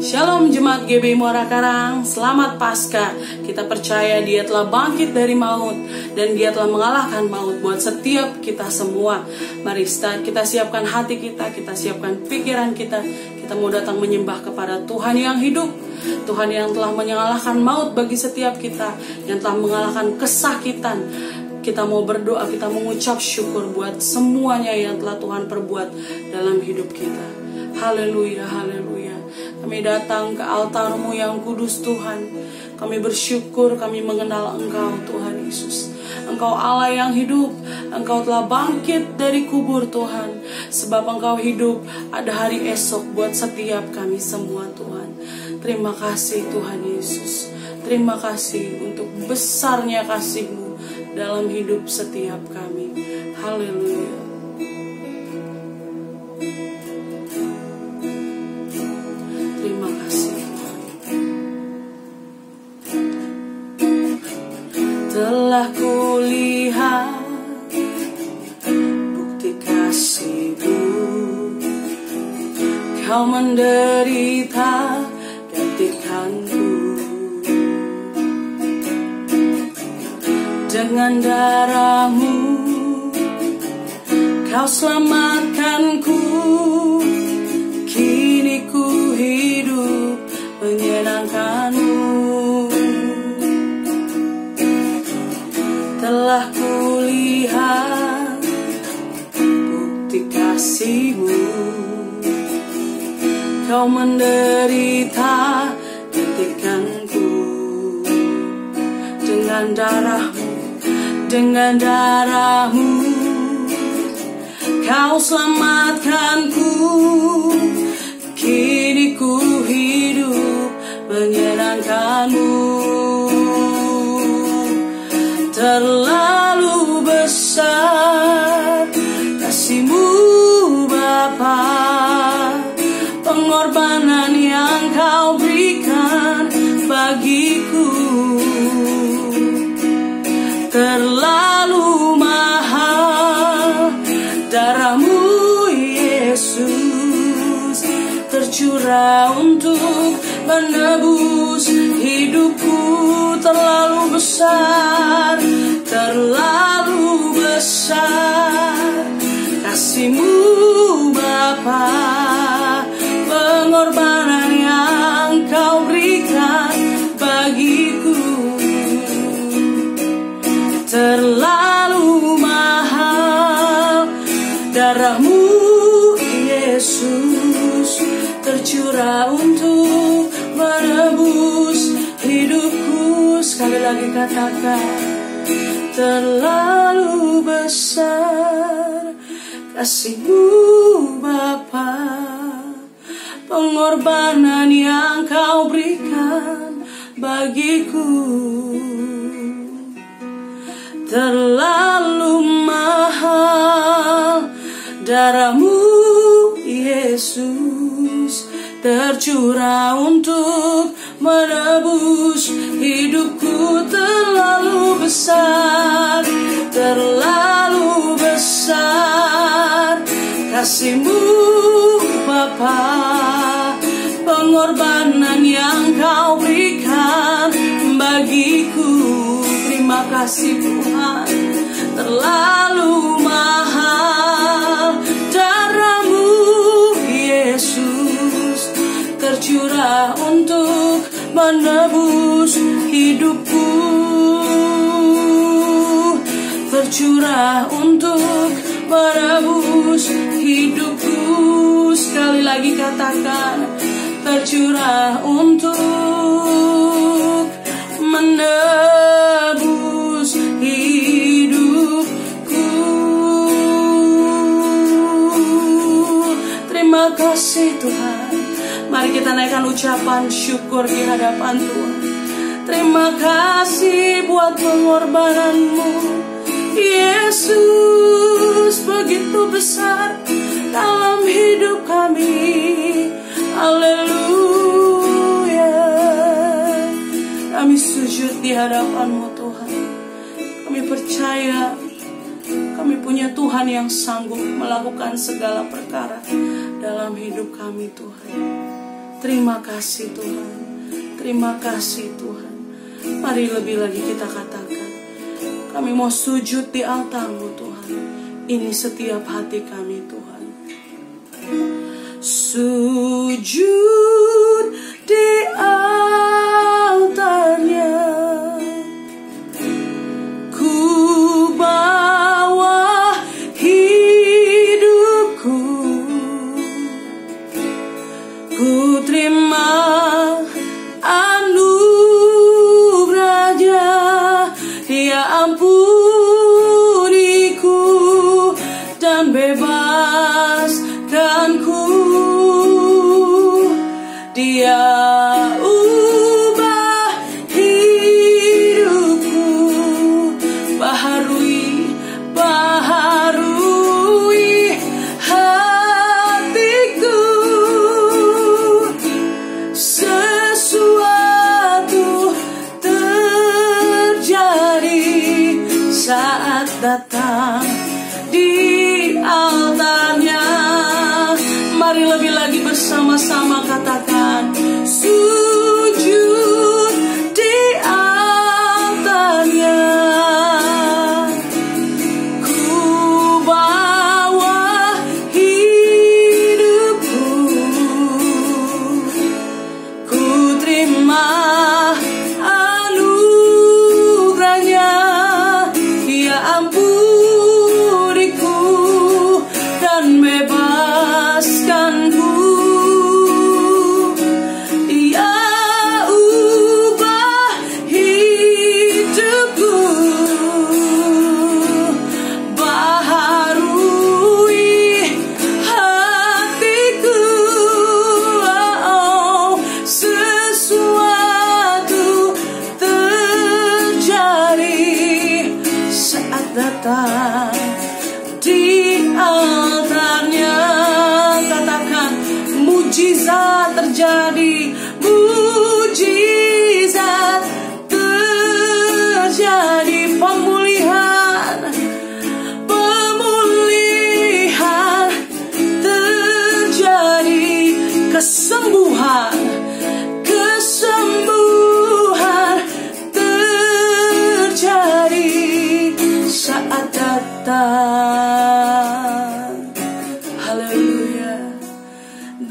Shalom Jemaat GBI Muara Karang, selamat Paskah. Kita percaya Dia telah bangkit dari maut dan Dia telah mengalahkan maut buat setiap kita semua. Mari kita siapkan hati kita siapkan pikiran kita. Kita mau datang menyembah kepada Tuhan yang hidup, Tuhan yang telah mengalahkan maut bagi setiap kita, yang telah mengalahkan kesakitan. Kita mau berdoa, kita mengucap syukur buat semuanya yang telah Tuhan perbuat dalam hidup kita. Haleluya, haleluya. Kami datang ke altar-Mu yang kudus Tuhan. Kami bersyukur, kami mengenal Engkau Tuhan Yesus. Engkau Allah yang hidup. Engkau telah bangkit dari kubur Tuhan. Sebab Engkau hidup, ada hari esok buat setiap kami semua Tuhan. Terima kasih Tuhan Yesus. Terima kasih untuk besarnya kasih-Mu dalam hidup setiap kami. Haleluya. Terima kasih Tuhan. Telah kulihat bukti kasih-Mu, Kau menderita gantikanku. Dengan darah-Mu Kau selamatkanku. Kini ku hidup menyenangkan-Mu. Telah kulihat bukti kasih-Mu, Kau menderita gantikanku. Dengan darah-Mu, dengan darah-Mu Kau selamatkanku. Kini ku hidup menyenangkan-Mu. Terlalu besar kasih-Mu Bapa, pengorbanan yang Kau berikan bagiku. Terlalu mahal darah-Mu Yesus, tercurah untuk menebus hidupku. Terlalu besar, terlalu besar kasih-Mu Bapa, pengorbanan yang Kau berikan bagiku. Terlalu mahal darah-Mu Yesus, tercurah untuk menebus hidupku. Sekali lagi katakan, terlalu besar kasih-Mu Bapa, pengorbanan yang Kau berikan bagiku. Terlalu mahal darah-Mu Yesus, tercurah untuk menebus hidupku. Terlalu besar, terlalu besar kasih-Mu Bapa, pengorbanan yang Kau berikan bagiku. Terima kasih Tuhan. Terlalu mahal darah-Mu Yesus, tercurah untuk menebus hidupku. Tercurah untuk menebus hidupku. Sekali lagi katakan, tercurah untuk menebus hidupku. Terima kasih Tuhan. Mari kita naikkan ucapan syukur di hadapan Tuhan. Terima kasih buat pengorbanan-Mu Yesus, begitu besar dalam hidup kami. Haleluya. Kami sujud di hadapan-Mu Tuhan. Kami percaya kami punya Tuhan yang sanggup melakukan segala perkara dalam hidup kami Tuhan. Terima kasih Tuhan. Terima kasih Tuhan. Mari lebih lagi kita katakan, kami mau sujud di altar-Mu Tuhan. Ini setiap hati kami Tuhan. Sujud di altar-Nya, ku bawa hidupku, ku terima anugerah-Nya. Dia ampuniku dan bebaskanku. Dia ubah hidupku, baharui hatiku. Sesuatu terjadi saat datang di altar-Nya. Mari lebih lagi bersama-sama katakan, sujud di altar-Nya, ku bawa hidupku, ku terima anugerah-Nya. Dia ampuniku dan bebaskanku. Dia ubah hidupku, baharui hatiku. Oh, sesuatu terjadi saat datang di altar-Nya. Katakan, mujizat terjadi, mujizat terjadi, pemulihan terjadi, kesembuhan terjadi saat datang. Haleluya.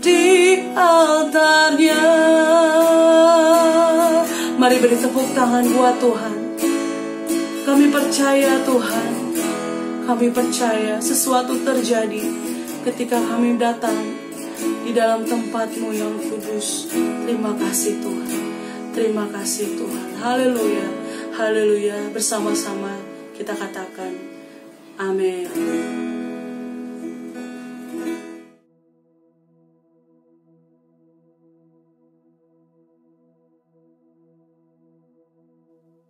Di altar-Nya. Mari beri tepuk tangan buat Tuhan. Kami percaya Tuhan, kami percaya sesuatu terjadi ketika kami datang di dalam tempat-Mu yang kudus. Terima kasih Tuhan. Terima kasih Tuhan. Haleluya. Haleluya. Bersama-sama kita katakan amin.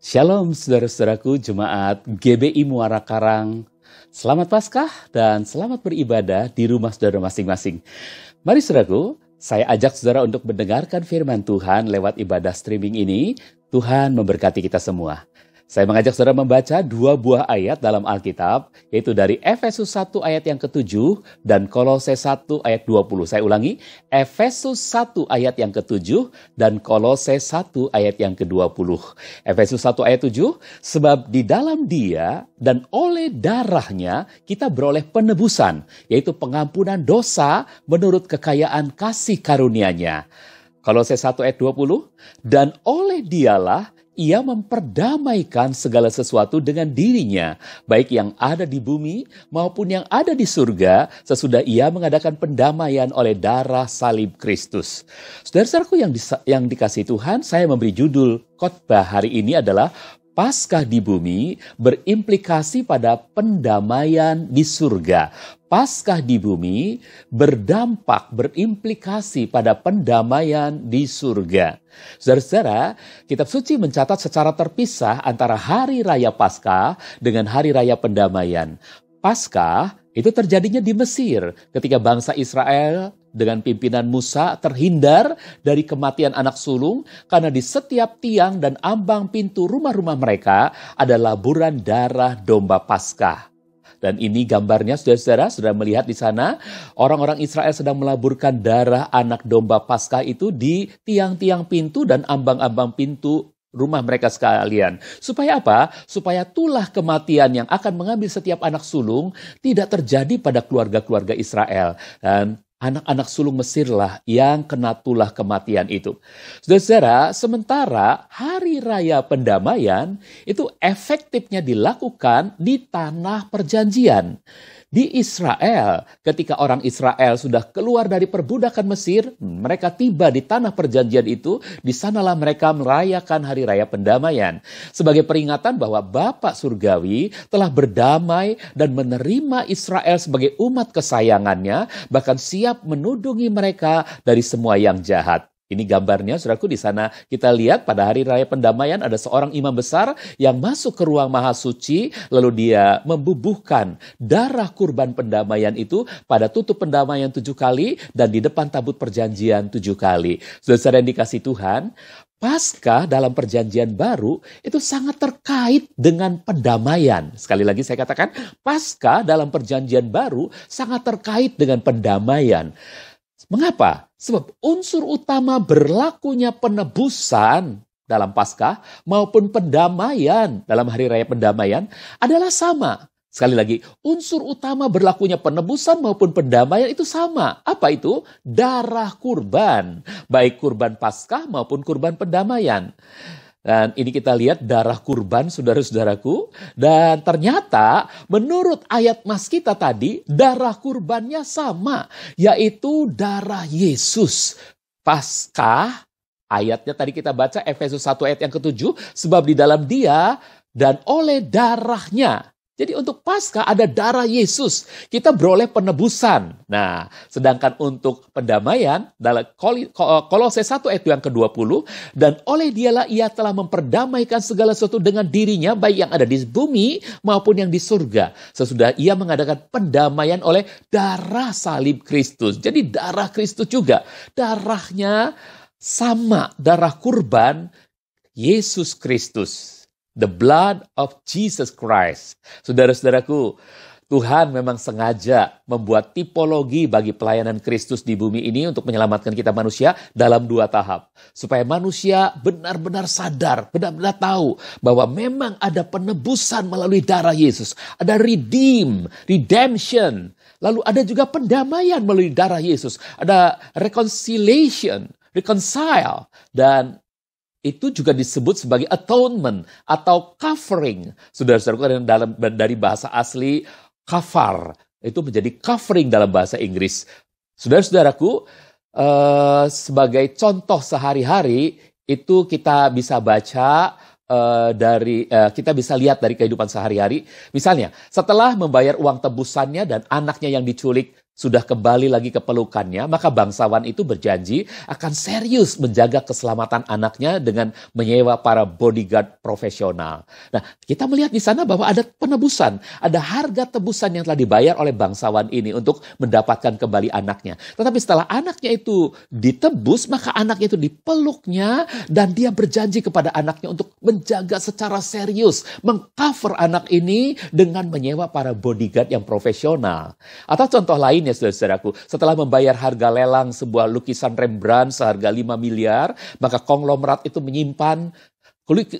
Shalom saudara-saudaraku jemaat GBI Muara Karang. Selamat Paskah dan selamat beribadah di rumah saudara masing-masing. Mari saudaraku, saya ajak saudara untuk mendengarkan firman Tuhan lewat ibadah streaming ini. Tuhan memberkati kita semua. Saya mengajak saudara membaca 2 buah ayat dalam Alkitab, yaitu dari Efesus 1 ayat yang ke-7 dan Kolose 1 ayat 20. Saya ulangi, Efesus 1 ayat yang ke-7 dan Kolose 1 ayat yang ke-20. Efesus 1 ayat 7, sebab di dalam Dia dan oleh darahnya kita beroleh penebusan, yaitu pengampunan dosa menurut kekayaan kasih karunia-Nya. Kolose 1 ayat 20, dan oleh Dialah Ia memperdamaikan segala sesuatu dengan dirinya, baik yang ada di bumi maupun yang ada di surga, sesudah Ia mengadakan pendamaian oleh darah salib Kristus. Saudara-saudaraku yang dikasihi Tuhan, saya memberi judul khotbah hari ini adalah Paskah di bumi berimplikasi pada pendamaian di surga. Paskah di bumi berimplikasi pada pendamaian di surga. Saudara-saudara, Kitab Suci mencatat secara terpisah antara hari raya Paskah dengan hari raya pendamaian. Paskah itu terjadinya di Mesir ketika bangsa Israel dengan pimpinan Musa terhindar dari kematian anak sulung karena di setiap tiang dan ambang pintu rumah-rumah mereka ada laburan darah domba Paskah. Dan ini gambarnya saudara-saudara, sudah melihat di sana orang-orang Israel sedang melaburkan darah anak domba Paskah itu di tiang-tiang pintu dan ambang-ambang pintu rumah mereka sekalian. Supaya apa? Supaya tulah kematian yang akan mengambil setiap anak sulung tidak terjadi pada keluarga-keluarga Israel. Dan anak-anak sulung Mesirlah yang kena tulah kematian itu. Saudara-saudara, sementara hari raya pendamaian itu efektifnya dilakukan di tanah perjanjian. Di Israel, ketika orang Israel sudah keluar dari perbudakan Mesir, mereka tiba di tanah perjanjian itu, di sanalah mereka merayakan hari raya pendamaian. Sebagai peringatan bahwa Bapa Surgawi telah berdamai dan menerima Israel sebagai umat kesayangannya, bahkan siap menudungi mereka dari semua yang jahat. Ini gambarnya, saudaraku, di sana kita lihat pada hari raya pendamaian ada seorang imam besar yang masuk ke ruang maha suci, lalu dia membubuhkan darah kurban pendamaian itu pada tutup pendamaian 7 kali dan di depan tabut perjanjian 7 kali. Saudara yang dikasih Tuhan, Paskah dalam perjanjian baru itu sangat terkait dengan pendamaian. Sekali lagi saya katakan, Paskah dalam perjanjian baru sangat terkait dengan pendamaian. Mengapa? Sebab unsur utama berlakunya penebusan dalam Paskah maupun pendamaian dalam hari raya pendamaian adalah sama. Sekali lagi, unsur utama berlakunya penebusan maupun pendamaian itu sama. Apa itu? Darah kurban. Baik kurban Paskah maupun kurban pendamaian. Dan ini kita lihat darah kurban, saudara-saudaraku. Dan ternyata menurut ayat mas kita tadi, darah kurbannya sama. Yaitu darah Yesus. Paskah, ayatnya tadi kita baca Efesus 1 ayat yang ke-7. Sebab di dalam dia dan oleh darahnya. Jadi untuk Paskah ada darah Yesus. Kita beroleh penebusan. Nah, sedangkan untuk pendamaian, dalam Kolose 1 ayat yang ke-20, dan oleh dialah ia telah memperdamaikan segala sesuatu dengan dirinya, baik yang ada di bumi maupun yang di surga. Sesudah ia mengadakan pendamaian oleh darah salib Kristus. Jadi darah Kristus juga. Darahnya sama, darah kurban Yesus Kristus. The blood of Jesus Christ. Saudara-saudaraku, Tuhan memang sengaja membuat tipologi bagi pelayanan Kristus di bumi ini untuk menyelamatkan kita manusia dalam 2 tahap. Supaya manusia benar-benar sadar, benar-benar tahu bahwa memang ada penebusan melalui darah Yesus. Ada redemption. Lalu ada juga pendamaian melalui darah Yesus. Ada reconciliation, reconcile. Dan itu juga disebut sebagai atonement atau covering. Saudara-saudara, dari bahasa asli kafar, itu menjadi covering dalam bahasa Inggris. Saudara-saudaraku, sebagai contoh sehari-hari itu kita bisa baca kita bisa lihat dari kehidupan sehari-hari. Misalnya, setelah membayar uang tebusannya dan anaknya yang diculik sudah kembali lagi ke pelukannya, maka bangsawan itu berjanji akan serius menjaga keselamatan anaknya dengan menyewa para bodyguard profesional. Nah, kita melihat di sana bahwa ada penebusan, ada harga tebusan yang telah dibayar oleh bangsawan ini untuk mendapatkan kembali anaknya. Tetapi setelah anaknya itu ditebus, maka anaknya itu dipeluknya dan dia berjanji kepada anaknya untuk menjaga secara serius, mengcover anak ini dengan menyewa para bodyguard yang profesional. Atau contoh lain, ya saudara-saudaraku, setelah membayar harga lelang sebuah lukisan Rembrandt seharga 5 miliar, maka konglomerat itu menyimpan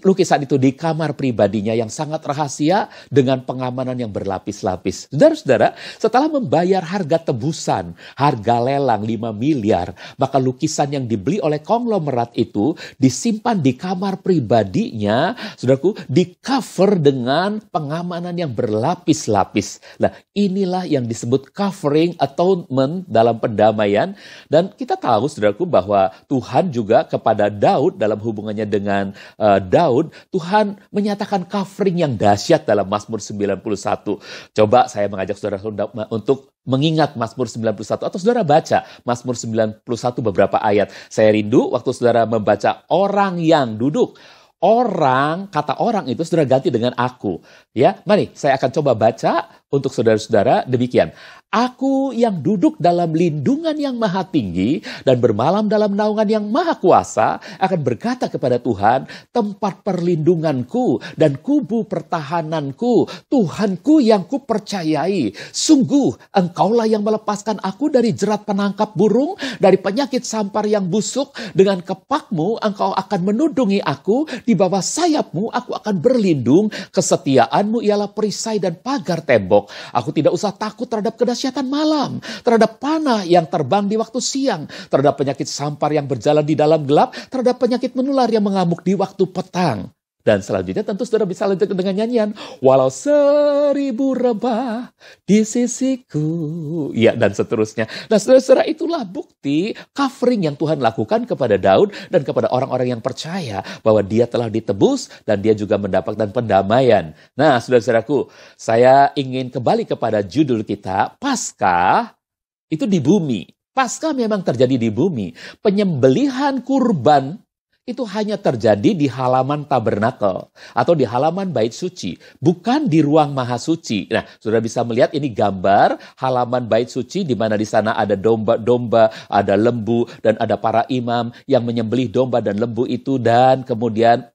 lukisan itu di kamar pribadinya yang sangat rahasia dengan pengamanan yang berlapis-lapis. Saudara-saudara, setelah membayar harga tebusan, harga lelang 5 miliar, maka lukisan yang dibeli oleh konglomerat itu disimpan di kamar pribadinya, saudaraku, di cover dengan pengamanan yang berlapis-lapis. Nah, inilah yang disebut covering atonement dalam pendamaian. Dan kita tahu, saudaraku, bahwa Tuhan juga kepada Daud dalam hubungannya dengan Daud, Tuhan menyatakan covering yang dahsyat dalam Mazmur 91. Coba saya mengajak saudara untuk mengingat Mazmur 91 atau saudara baca Mazmur 91 beberapa ayat. Saya rindu waktu saudara membaca orang yang duduk. Orang, kata orang itu saudara ganti dengan aku. Ya, mari saya akan coba baca untuk saudara-saudara demikian. Aku yang duduk dalam lindungan yang maha tinggi dan bermalam dalam naungan yang maha kuasa akan berkata kepada Tuhan, tempat perlindunganku dan kubu pertahananku, Tuhanku yang kupercayai. Sungguh engkaulah yang melepaskan aku dari jerat penangkap burung, dari penyakit sampar yang busuk. Dengan kepakmu engkau akan menudungi aku, di bawah sayapmu aku akan berlindung. Kesetiaanmu ialah perisai dan pagar tembok. Aku tidak usah takut terhadap kedahsyatan malam, terhadap panah yang terbang di waktu siang, terhadap penyakit sampar yang berjalan di dalam gelap, terhadap penyakit menular yang mengamuk di waktu petang. Dan selanjutnya tentu saudara bisa lanjutkan dengan nyanyian, walau 1000 rebah di sisiku. Ya, dan seterusnya. Nah saudara-saudara, itulah bukti covering yang Tuhan lakukan kepada Daud dan kepada orang-orang yang percaya bahwa dia telah ditebus dan dia juga mendapatkan pendamaian. Nah saudara-saudaraku, saya ingin kembali kepada judul kita, Paskah itu di bumi. Paskah memang terjadi di bumi. Penyembelihan kurban itu hanya terjadi di halaman tabernakel atau di halaman bait suci, bukan di ruang maha suci. Nah, saudara bisa melihat ini gambar halaman bait suci di mana di sana ada domba-domba, ada lembu, dan ada para imam yang menyembelih domba dan lembu itu dan kemudian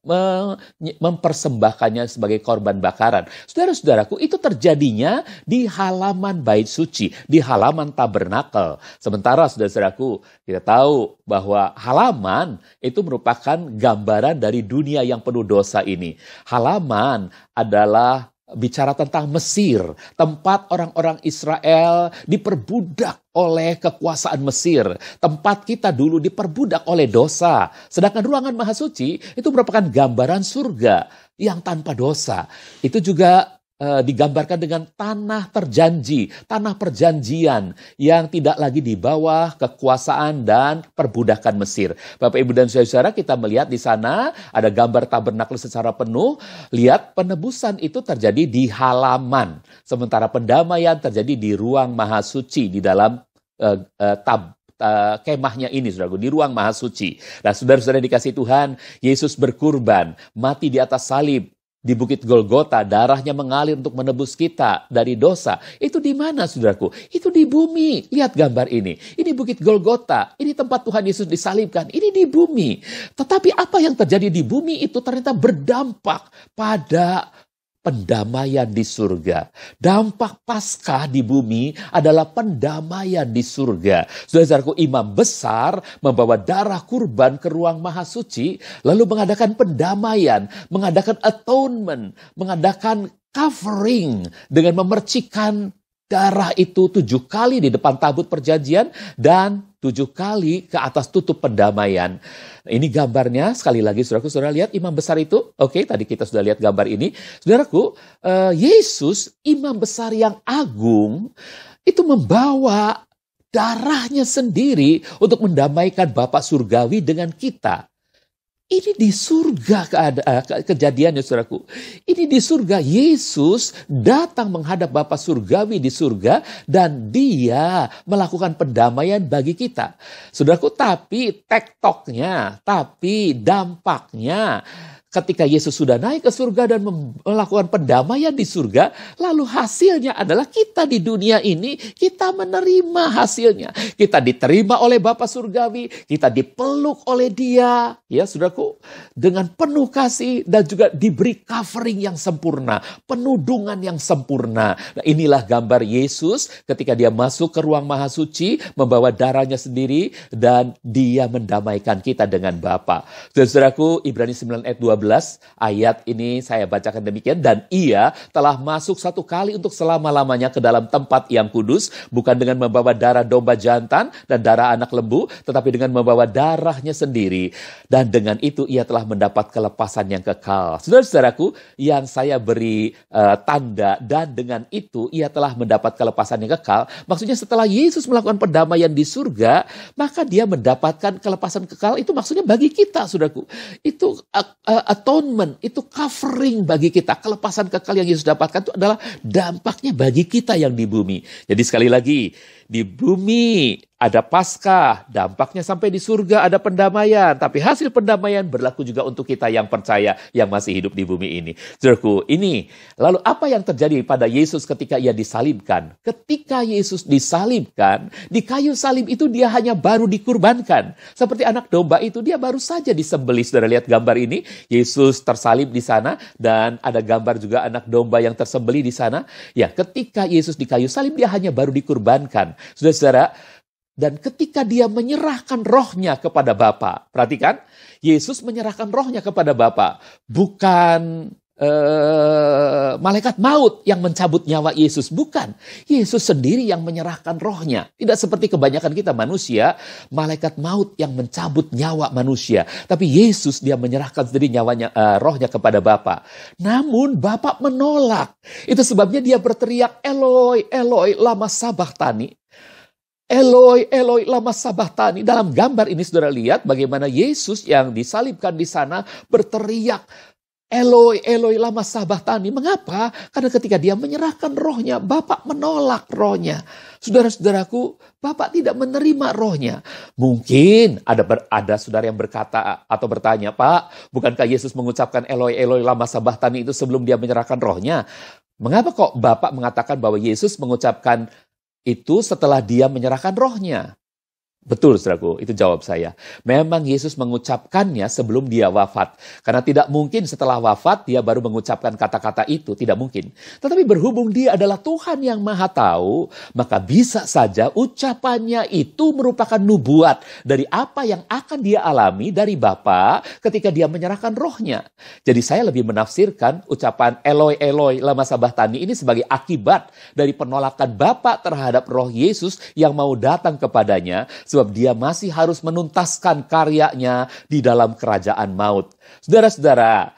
mempersembahkannya sebagai korban bakaran. Saudara-saudaraku, itu terjadinya di halaman bait suci, di halaman tabernakel. Sementara saudara-saudaraku, kita tahu bahwa halaman itu merupakan gambaran dari dunia yang penuh dosa ini. Halaman adalah bicara tentang Mesir, tempat orang-orang Israel diperbudak oleh kekuasaan Mesir. Tempat kita dulu diperbudak oleh dosa. Sedangkan ruangan maha suci itu merupakan gambaran surga yang tanpa dosa. Itu juga digambarkan dengan tanah terjanji, tanah perjanjian yang tidak lagi di bawah kekuasaan dan perbudakan Mesir. Bapak, Ibu, dan saudara-saudara, kita melihat di sana ada gambar tabernakel secara penuh. Lihat, penebusan itu terjadi di halaman, sementara pendamaian terjadi di ruang maha suci, di dalam kemahnya ini, saudaraku, di ruang maha suci. Nah, saudara-saudara dikasih Tuhan, Yesus berkurban, mati di atas salib, di Bukit Golgota, darahnya mengalir untuk menebus kita dari dosa. Itu di mana, saudaraku? Itu di bumi. Lihat gambar ini. Ini Bukit Golgota. Ini tempat Tuhan Yesus disalibkan. Ini di bumi. Tetapi apa yang terjadi di bumi itu ternyata berdampak pada pendamaian di surga. Dampak Paskah di bumi adalah pendamaian di surga. Saudara-saudaraku, imam besar membawa darah kurban ke ruang maha suci, lalu mengadakan pendamaian, mengadakan atonement, mengadakan covering dengan memercikan darah itu 7 kali di depan tabut perjanjian dan 7 kali ke atas tutup pendamaian. Ini gambarnya, sekali lagi saudaraku, saudara lihat imam besar itu. Oke, tadi kita sudah lihat gambar ini. Saudaraku, Yesus, imam besar yang agung, itu membawa darahnya sendiri untuk mendamaikan Bapa Surgawi dengan kita. Ini di surga kejadiannya, saudaraku. Ini di surga, Yesus datang menghadap Bapa Surgawi di surga dan dia melakukan pendamaian bagi kita. Saudaraku, tapi tektoknya, tapi dampaknya, ketika Yesus sudah naik ke surga dan melakukan pendamaian di surga, lalu hasilnya adalah kita di dunia ini, kita menerima hasilnya. Kita diterima oleh Bapa Surgawi, kita dipeluk oleh Dia, ya saudaraku, dengan penuh kasih dan juga diberi covering yang sempurna, penudungan yang sempurna. Nah, inilah gambar Yesus ketika dia masuk ke ruang maha suci, membawa darahnya sendiri dan dia mendamaikan kita dengan Bapa. Saudaraku, Ibrani 9 ayat 12, ayat ini saya bacakan demikian, dan ia telah masuk 1 kali untuk selama-lamanya ke dalam tempat yang kudus, bukan dengan membawa darah domba jantan dan darah anak lembu, tetapi dengan membawa darahnya sendiri. Dan dengan itu ia telah mendapat kelepasan yang kekal. Saudara-saudaraku, yang saya beri tanda, dan dengan itu ia telah mendapat kelepasan yang kekal, maksudnya setelah Yesus melakukan pendamaian di surga, maka dia mendapatkan kelepasan kekal. Itu maksudnya bagi kita, saudaraku. Itu atonement, itu covering bagi kita. Kelepasan kekal yang Yesus dapatkan itu adalah dampaknya bagi kita yang di bumi. Jadi sekali lagi, di bumi ada Paskah, dampaknya sampai di surga ada pendamaian. Tapi hasil pendamaian berlaku juga untuk kita yang percaya, yang masih hidup di bumi ini. Saudaraku, ini lalu apa yang terjadi pada Yesus ketika ia disalibkan? Ketika Yesus disalibkan, di kayu salib itu dia hanya baru dikurbankan. Seperti anak domba itu, dia baru saja disembelih. Saudara lihat gambar ini, Yesus tersalib di sana, dan ada gambar juga anak domba yang tersembelih di sana. Ya, ketika Yesus di kayu salib, dia hanya baru dikurbankan. Saudara-saudara, dan ketika dia menyerahkan rohnya kepada Bapa, perhatikan, Yesus menyerahkan rohnya kepada Bapa, bukan malaikat maut yang mencabut nyawa Yesus, bukan. Yesus sendiri yang menyerahkan rohnya. Tidak seperti kebanyakan kita manusia, malaikat maut yang mencabut nyawa manusia. Tapi Yesus dia menyerahkan sendiri nyawanya, rohnya kepada Bapa. Namun Bapa menolak. Itu sebabnya dia berteriak, Eloi, Eloi, lama sabachthani. Eloi, Eloi, lama sabachthani. Dalam gambar ini saudara lihat bagaimana Yesus yang disalibkan di sana berteriak, Eloi, Eloi, lama sabachthani. Mengapa? Karena ketika dia menyerahkan rohnya, Bapa menolak rohnya. Saudara-saudaraku, Bapa tidak menerima rohnya. Mungkin ada saudara yang berkata atau bertanya, Pak, bukankah Yesus mengucapkan Eloi, Eloi, lama sabachthani itu sebelum dia menyerahkan rohnya? Mengapa kok Bapa mengatakan bahwa Yesus mengucapkan itu setelah dia menyerahkan rohnya? Betul, saudaraku, itu jawab saya. Memang Yesus mengucapkannya sebelum dia wafat. Karena tidak mungkin setelah wafat dia baru mengucapkan kata-kata itu, tidak mungkin. Tetapi berhubung dia adalah Tuhan yang Maha Tahu, maka bisa saja ucapannya itu merupakan nubuat dari apa yang akan dia alami dari Bapa ketika dia menyerahkan rohnya. Jadi saya lebih menafsirkan ucapan Eloi, Eloi, lama sabachthani ini sebagai akibat dari penolakan Bapa terhadap roh Yesus yang mau datang kepadanya, sebab dia masih harus menuntaskan karyanya di dalam kerajaan maut. Saudara-saudara,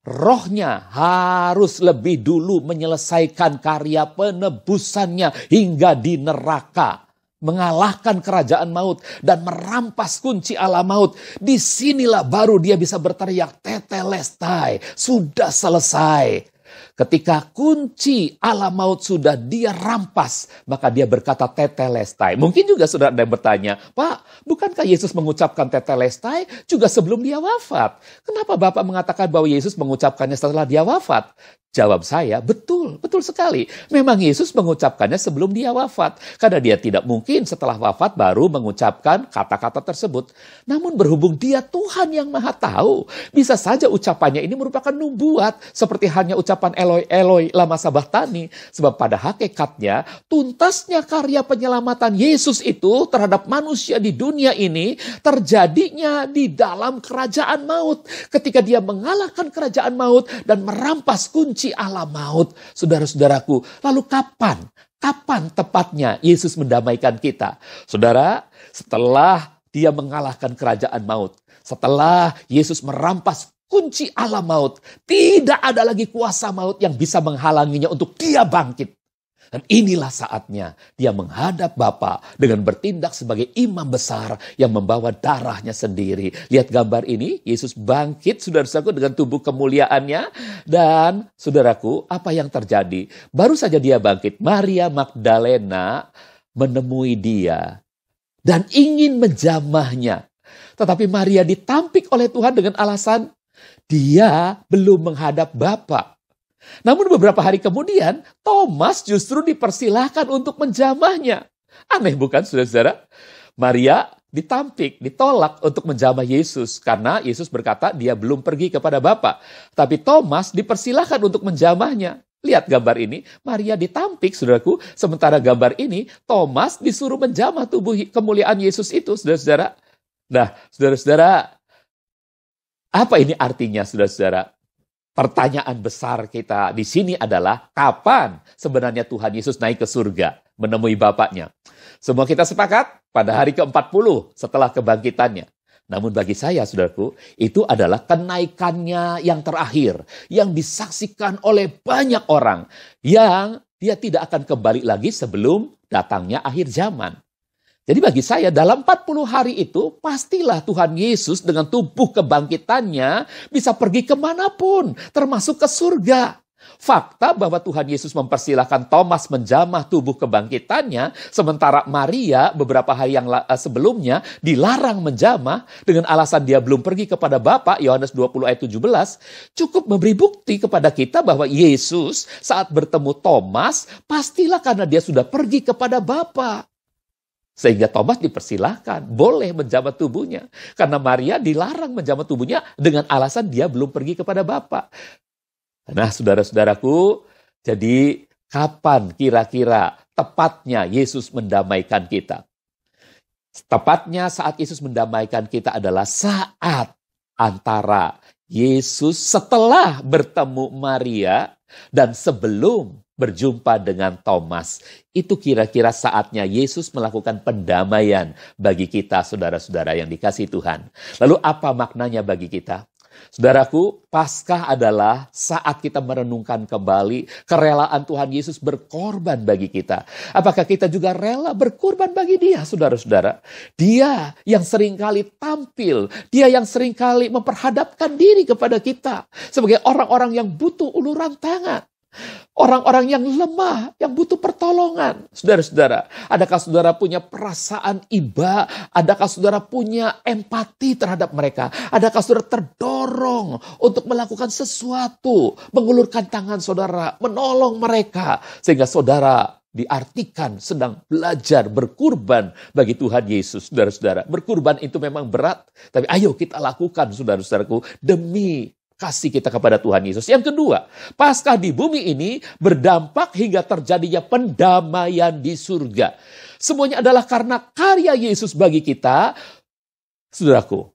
rohnya harus lebih dulu menyelesaikan karya penebusannya hingga di neraka, mengalahkan kerajaan maut dan merampas kunci Allah maut. Disinilah baru dia bisa berteriak, tetelestai, sudah selesai. Ketika kunci Allah maut sudah dia rampas, maka dia berkata tetelestai. Mungkin juga saudara ada yang bertanya, Pak, bukankah Yesus mengucapkan tetelestai juga sebelum dia wafat? Kenapa Bapak mengatakan bahwa Yesus mengucapkannya setelah dia wafat? Jawab saya, betul sekali. Memang Yesus mengucapkannya sebelum dia wafat. Karena dia tidak mungkin setelah wafat baru mengucapkan kata-kata tersebut. Namun berhubung dia Tuhan yang Maha Tahu, bisa saja ucapannya ini merupakan nubuat. Seperti hanya ucapan Eloi, Eloi, lama sabachthani. Sebab pada hakikatnya, tuntasnya karya penyelamatan Yesus itu terhadap manusia di dunia ini terjadinya di dalam kerajaan maut. Ketika dia mengalahkan kerajaan maut dan merampas kunci Allah maut. Saudara-saudaraku, lalu kapan tepatnya Yesus mendamaikan kita? Saudara, setelah dia mengalahkan kerajaan maut, setelah Yesus merampas kunci Allah maut, tidak ada lagi kuasa maut yang bisa menghalanginya untuk dia bangkit. Dan inilah saatnya dia menghadap Bapa dengan bertindak sebagai imam besar yang membawa darahnya sendiri. Lihat gambar ini, Yesus bangkit, saudara-saudaraku, dengan tubuh kemuliaannya. Dan saudaraku, apa yang terjadi? Baru saja dia bangkit, Maria Magdalena menemui dia dan ingin menjamahnya. Tetapi Maria ditampik oleh Tuhan dengan alasan dia belum menghadap Bapa. Namun beberapa hari kemudian, Thomas justru dipersilahkan untuk menjamahnya. Aneh bukan, saudara-saudara? Maria ditampik, ditolak untuk menjamah Yesus. Karena Yesus berkata dia belum pergi kepada Bapa. Tapi Thomas dipersilahkan untuk menjamahnya. Lihat gambar ini, Maria ditampik, saudaraku. Sementara gambar ini, Thomas disuruh menjamah tubuh kemuliaan Yesus itu, saudara-saudara. Nah, saudara-saudara, apa ini artinya, saudara-saudara? Pertanyaan besar kita di sini adalah kapan sebenarnya Tuhan Yesus naik ke surga menemui Bapaknya? Semua kita sepakat pada hari ke-40 setelah kebangkitannya. Namun bagi saya, saudaraku, itu adalah kenaikannya yang terakhir, yang disaksikan oleh banyak orang, yang dia tidak akan kembali lagi sebelum datangnya akhir zaman. Jadi bagi saya dalam 40 hari itu pastilah Tuhan Yesus dengan tubuh kebangkitannya bisa pergi kemanapun termasuk ke surga. Fakta bahwa Tuhan Yesus mempersilahkan Thomas menjamah tubuh kebangkitannya, sementara Maria beberapa hari yang sebelumnya dilarang menjamah dengan alasan dia belum pergi kepada Bapa, Yohanes 20 ayat 17, cukup memberi bukti kepada kita bahwa Yesus saat bertemu Thomas, pastilah karena dia sudah pergi kepada Bapa. Sehingga Thomas dipersilahkan, boleh menjamah tubuhnya. Karena Maria dilarang menjamah tubuhnya dengan alasan dia belum pergi kepada Bapa. Nah, saudara-saudaraku, jadi kapan kira-kira tepatnya Yesus mendamaikan kita? Tepatnya saat Yesus mendamaikan kita adalah saat antara Yesus setelah bertemu Maria dan sebelum berjumpa dengan Thomas. Itu kira-kira saatnya Yesus melakukan pendamaian bagi kita, saudara-saudara yang dikasihi Tuhan. Lalu apa maknanya bagi kita? Saudaraku, Paskah adalah saat kita merenungkan kembali kerelaan Tuhan Yesus berkorban bagi kita. Apakah kita juga rela berkorban bagi Dia, saudara-saudara? Dia yang seringkali tampil, Dia yang seringkali memperhadapkan diri kepada kita sebagai orang-orang yang butuh uluran tangan. Orang-orang yang lemah, yang butuh pertolongan. Saudara-saudara, adakah saudara punya perasaan iba? Adakah saudara punya empati terhadap mereka? Adakah saudara terdorong untuk melakukan sesuatu, mengulurkan tangan saudara, menolong mereka, sehingga saudara diartikan sedang belajar berkurban bagi Tuhan Yesus, saudara-saudara. Berkurban itu memang berat, tapi ayo kita lakukan, saudara-saudaraku, demi kasih kita kepada Tuhan Yesus. Yang kedua, Paskah di bumi ini berdampak hingga terjadinya pendamaian di surga. Semuanya adalah karena karya Yesus bagi kita, saudaraku.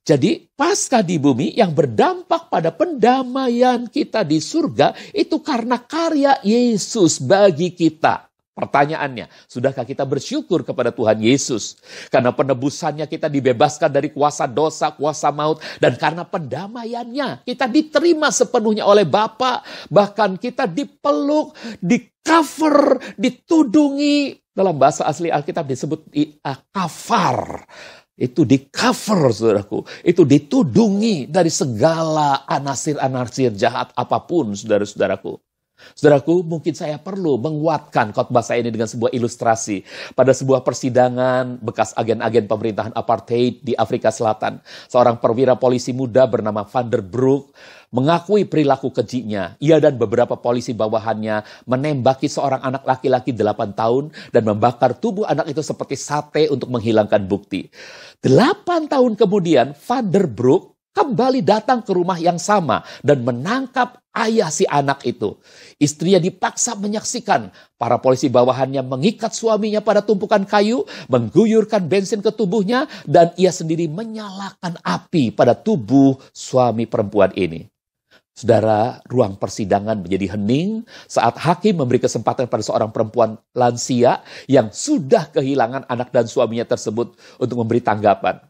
Jadi Paskah di bumi yang berdampak pada pendamaian kita di surga itu karena karya Yesus bagi kita. Pertanyaannya, sudahkah kita bersyukur kepada Tuhan Yesus? Karena penebusannya kita dibebaskan dari kuasa dosa, kuasa maut. Dan karena pendamaiannya kita diterima sepenuhnya oleh Bapa. Bahkan kita dipeluk, di-cover, ditudungi. Dalam bahasa asli Alkitab disebut kafar. Itu di-cover, saudaraku. Itu ditudungi dari segala anasir-anasir jahat apapun, saudara-saudaraku. Saudaraku, mungkin saya perlu menguatkan khotbah saya ini dengan sebuah ilustrasi. Pada sebuah persidangan bekas agen-agen pemerintahan apartheid di Afrika Selatan, seorang perwira polisi muda bernama Van der Broek mengakui perilaku kejinya. Ia dan beberapa polisi bawahannya menembaki seorang anak laki-laki 8 tahun dan membakar tubuh anak itu seperti sate untuk menghilangkan bukti. 8 tahun kemudian, Van der Broek kembali datang ke rumah yang sama dan menangkap ayah si anak itu. Istrinya dipaksa menyaksikan para polisi bawahannya mengikat suaminya pada tumpukan kayu, mengguyurkan bensin ke tubuhnya, dan ia sendiri menyalakan api pada tubuh suami perempuan ini. Saudara, ruang persidangan menjadi hening saat hakim memberi kesempatan pada seorang perempuan lansia yang sudah kehilangan anak dan suaminya tersebut untuk memberi tanggapan.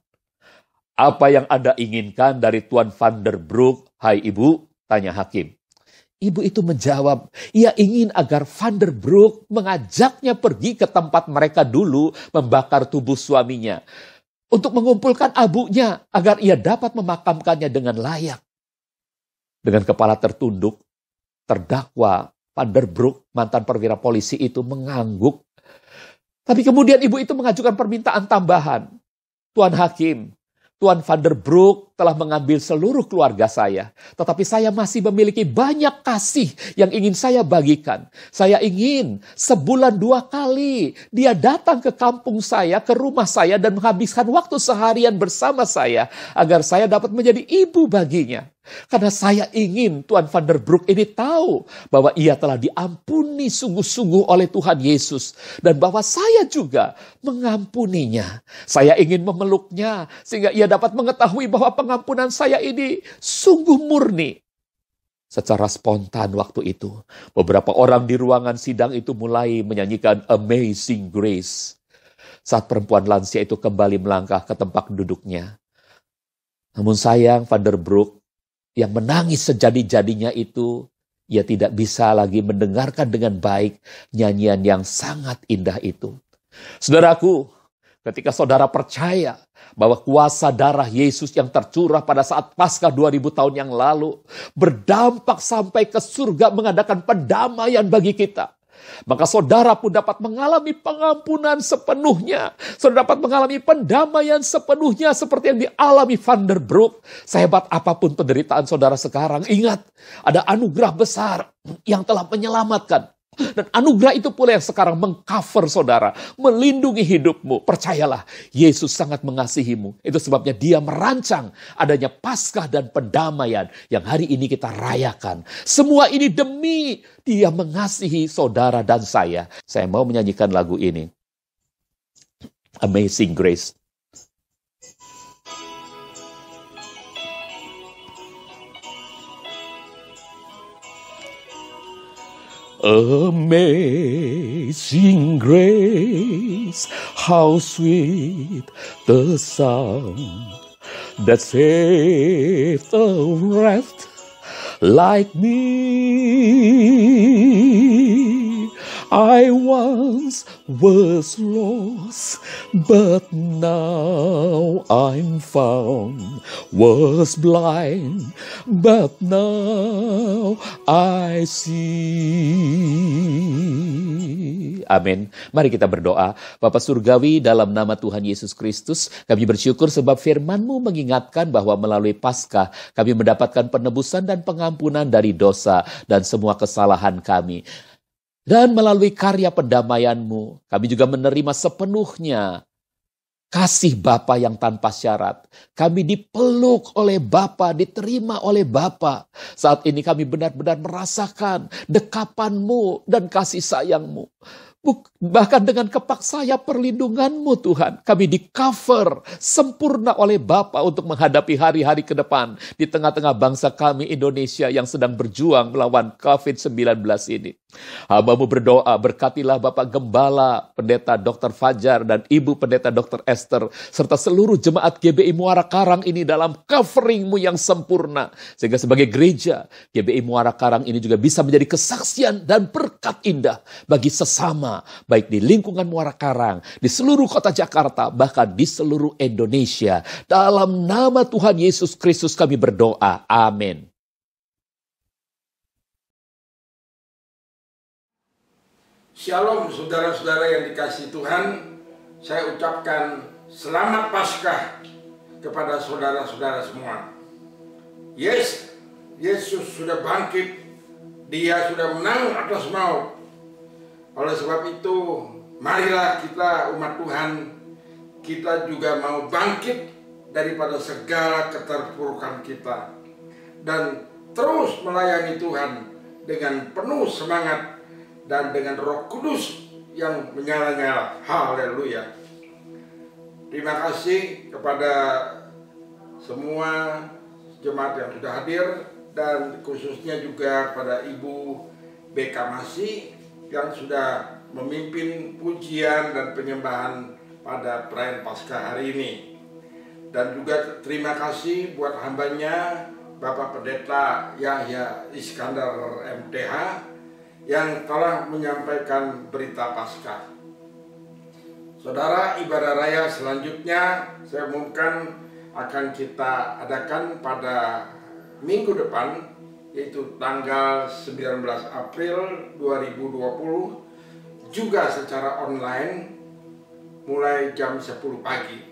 Apa yang Anda inginkan dari Tuan Van der Broek, hai ibu? Tanya hakim. Ibu itu menjawab, ia ingin agar Van der Broek mengajaknya pergi ke tempat mereka dulu membakar tubuh suaminya. Untuk mengumpulkan abunya agar ia dapat memakamkannya dengan layak. Dengan kepala tertunduk, terdakwa Van der Broek, mantan perwira polisi itu mengangguk. Tapi kemudian ibu itu mengajukan permintaan tambahan. Tuan Hakim, Tuan Van der Broek telah mengambil seluruh keluarga saya. Tetapi saya masih memiliki banyak kasih yang ingin saya bagikan. Saya ingin sebulan 2 kali dia datang ke kampung saya, ke rumah saya dan menghabiskan waktu seharian bersama saya. Agar saya dapat menjadi ibu baginya. Karena saya ingin Tuan Van der Broek ini tahu bahwa ia telah diampuni sungguh-sungguh oleh Tuhan Yesus. Dan bahwa saya juga mengampuninya. Saya ingin memeluknya sehingga ia dapat mengetahui bahwa pengampunan saya ini sungguh murni. Secara spontan waktu itu, beberapa orang di ruangan sidang itu mulai menyanyikan Amazing Grace. Saat perempuan lansia itu kembali melangkah ke tempat duduknya. Namun sayang Van der Broek yang menangis sejadi-jadinya itu, ia tidak bisa lagi mendengarkan dengan baik nyanyian yang sangat indah itu. Saudaraku, Ketika saudara percaya bahwa kuasa darah Yesus yang tercurah pada saat Paskah 2000 tahun yang lalu berdampak sampai ke surga mengadakan pendamaian bagi kita, maka saudara pun dapat mengalami pengampunan sepenuhnya. Saudara dapat mengalami pendamaian sepenuhnya seperti yang dialami Van der Broek. Sehebat apapun penderitaan saudara sekarang, ingat, ada anugerah besar yang telah menyelamatkan. Dan anugerah itu pula yang sekarang mengcover saudara, melindungi hidupmu. Percayalah, Yesus sangat mengasihimu. Itu sebabnya dia merancang adanya Paskah dan pendamaian yang hari ini kita rayakan. Semua ini demi dia mengasihi saudara dan saya. Saya mau menyanyikan lagu ini, Amazing Grace. Amazing grace, how sweet the sound that saved a wretch like me. I once was lost, but now I'm found. Was blind, but now I see. Amin. Mari kita berdoa. Bapa Surgawi, dalam nama Tuhan Yesus Kristus, kami bersyukur sebab firman-Mu mengingatkan bahwa melalui Paskah kami mendapatkan penebusan dan pengampunan dari dosa dan semua kesalahan kami. Dan melalui karya pendamaian-Mu, kami juga menerima sepenuhnya kasih Bapa yang tanpa syarat. Kami dipeluk oleh Bapa, diterima oleh Bapa. Saat ini kami benar-benar merasakan dekapan-Mu dan kasih sayang-Mu. Bahkan dengan kepak sayap perlindungan-Mu Tuhan, kami di-cover sempurna oleh Bapa untuk menghadapi hari-hari ke depan di tengah-tengah bangsa kami Indonesia yang sedang berjuang melawan COVID-19 ini. Hamba-Mu berdoa, berkatilah Bapak Gembala, Pendeta Dr. Fajar, dan Ibu Pendeta Dr. Esther, serta seluruh jemaat GBI Muara Karang ini dalam covering-Mu yang sempurna. Sehingga sebagai gereja, GBI Muara Karang ini juga bisa menjadi kesaksian dan berkat indah bagi sesama, baik di lingkungan Muara Karang, di seluruh kota Jakarta, bahkan di seluruh Indonesia. Dalam nama Tuhan Yesus Kristus kami berdoa. Amin. Shalom saudara-saudara yang dikasihi Tuhan. Saya ucapkan selamat Paskah kepada saudara-saudara semua. Yesus sudah bangkit. Dia sudah menang atas maut. Oleh sebab itu, marilah kita umat Tuhan, kita juga mau bangkit daripada segala keterpurukan kita dan terus melayani Tuhan dengan penuh semangat dan dengan Roh Kudus yang menyala-nyala. Haleluya. Terima kasih kepada semua jemaat yang sudah hadir dan khususnya juga pada Ibu BK Masih yang sudah memimpin pujian dan penyembahan pada perayaan Paskah hari ini. Dan juga terima kasih buat hambanya Bapak Pendeta Yahya Iskandar MTH yang telah menyampaikan berita Paskah. Saudara, ibadah raya selanjutnya saya umumkan akan kita adakan pada minggu depan, yaitu tanggal 19 April 2020, juga secara online mulai jam 10 pagi.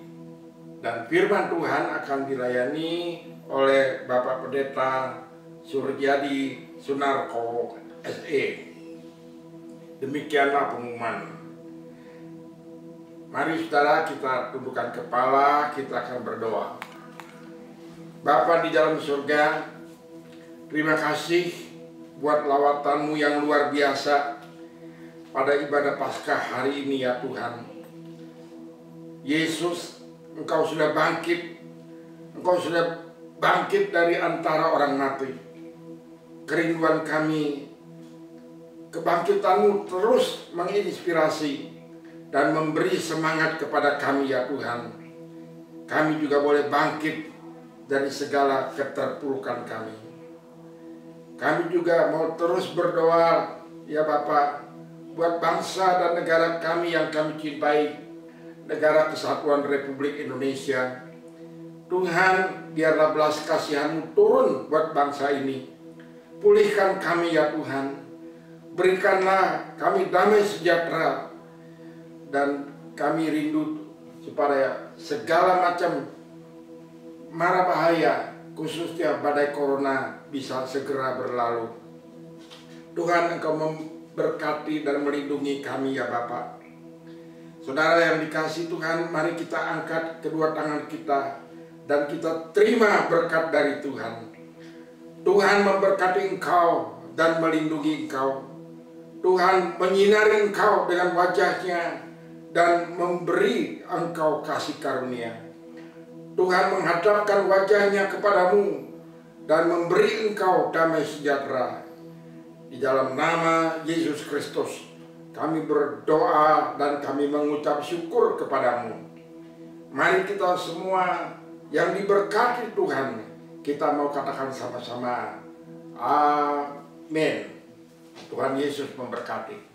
Dan firman Tuhan akan dilayani oleh Bapak Pendeta Suryadi Sunarko SE. Demikianlah pengumuman. Mari saudara, kita tundukkan kepala, kita akan berdoa. Bapa di dalam surga, terima kasih buat lawatan-Mu yang luar biasa pada ibadah Paskah hari ini ya Tuhan. Yesus, Engkau sudah bangkit. Engkau sudah bangkit dari antara orang mati. Kerinduan kami, kebangkitan-Mu terus menginspirasi dan memberi semangat kepada kami ya Tuhan. Kami juga boleh bangkit dari segala keterpurukan kami. Kami juga mau terus berdoa ya Bapak, buat bangsa dan negara kami yang kami cintai, negara kesatuan Republik Indonesia. Tuhan, biarlah belas kasihan-Mu turun buat bangsa ini. Pulihkan kami ya Tuhan. Berikanlah kami damai sejahtera. Dan kami rindu supaya segala macam mara bahaya, khususnya badai corona, bisa segera berlalu. Tuhan, Engkau memberkati dan melindungi kami ya Bapa. Saudara yang dikasihi Tuhan, mari kita angkat kedua tangan kita dan kita terima berkat dari Tuhan. Tuhan memberkati engkau dan melindungi engkau. Tuhan menyinari engkau dengan wajah-Nya dan memberi engkau kasih karunia. Tuhan menghadapkan wajah-Nya kepadamu dan memberi engkau damai sejahtera. Di dalam nama Yesus Kristus kami berdoa dan kami mengucap syukur kepadamu. Mari kita semua yang diberkati Tuhan, kita mau katakan sama-sama, amin. Tuhan Yesus memberkati.